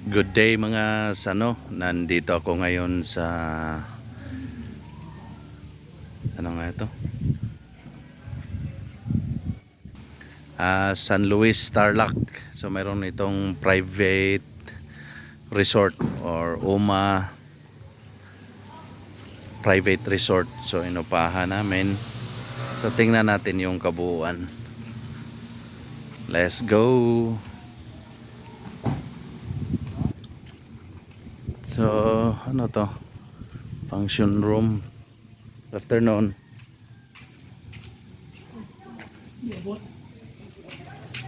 Good day mga sano. Nandito ako ngayon sa ano nga ito? San Luis Tarlac. So mayroon itong private resort or UMA private resort. So inupahan namin. So tingnan natin yung kabuuan. Let's go. So ano to? Function room. Good afternoon.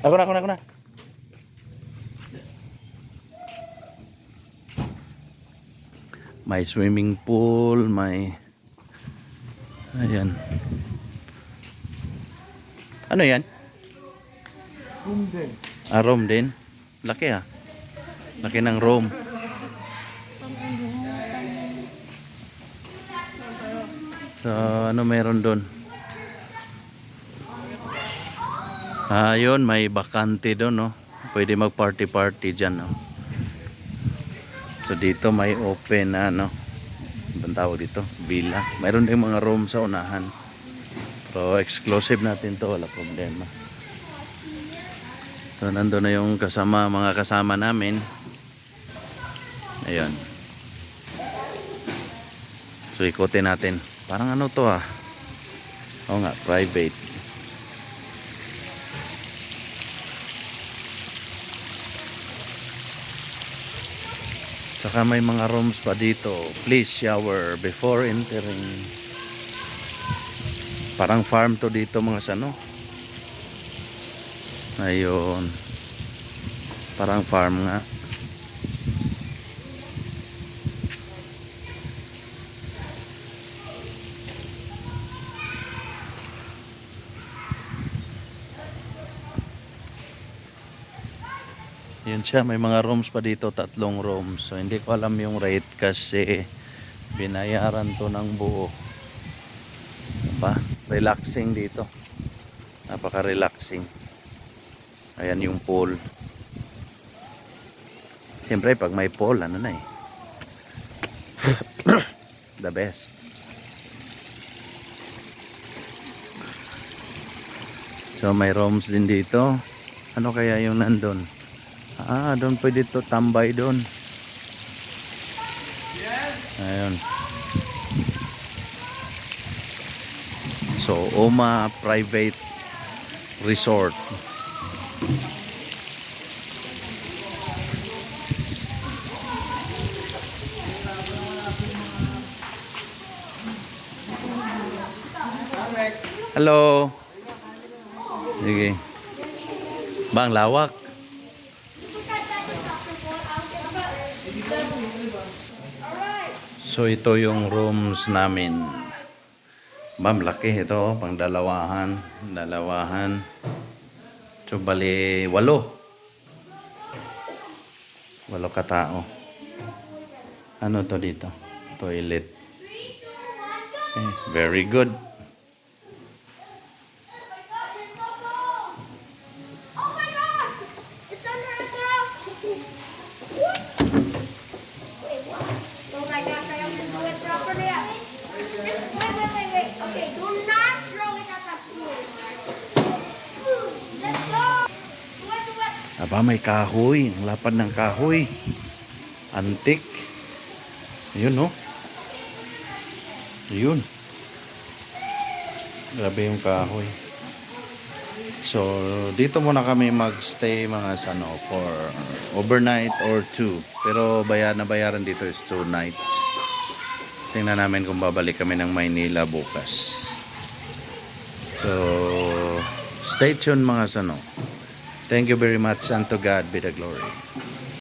Ako na. May swimming pool, may ayan. Ano yan? Room din. Room din. Laki Laki ng room. So ano meron doon? Yun, may bakante doon, no? Pwede mag-party dyan, no? So dito may open na, no? Anong tawag dito? Villa. Mayroon din mga room sa unahan. Pero exclusive natin to, wala problema. So nandun na yung mga kasama namin. Ayun. So ikutin natin. Parang ano to Oo nga, private. Saka may mga rooms pa dito. Please shower before entering. Parang farm to dito mga sano. Ayun. Parang farm nga. Yun siya, may mga rooms pa dito, 3 rooms. So hindi ko alam yung rate kasi binayaran to ng buo. Diba? Relaxing dito. Napaka-relaxing. Ayan yung pool. Siyempre pag may pool, ano na the best. So may rooms din dito. Ano kaya yung nandun? Doon pwede to tambay doon. Ayun. So, UMA Private Resort. Hello. Sige. Bang lawak. So ito yung rooms namin. Ma'am, laki ito, pang dalawahan. So bali 8 katao. Ano to dito? Toilet. Okay, very good. May kahoy. Ang lapad ng kahoy. Antik. Ayun, no? Ayun. Grabe yung kahoy. So, dito muna kami magstay mga sano for overnight or 2. Pero bayaran dito is 2 nights. Tingnan namin kung babalik kami ng Maynila bukas. So, stay tuned mga sano. Thank you very much, and to God be the glory.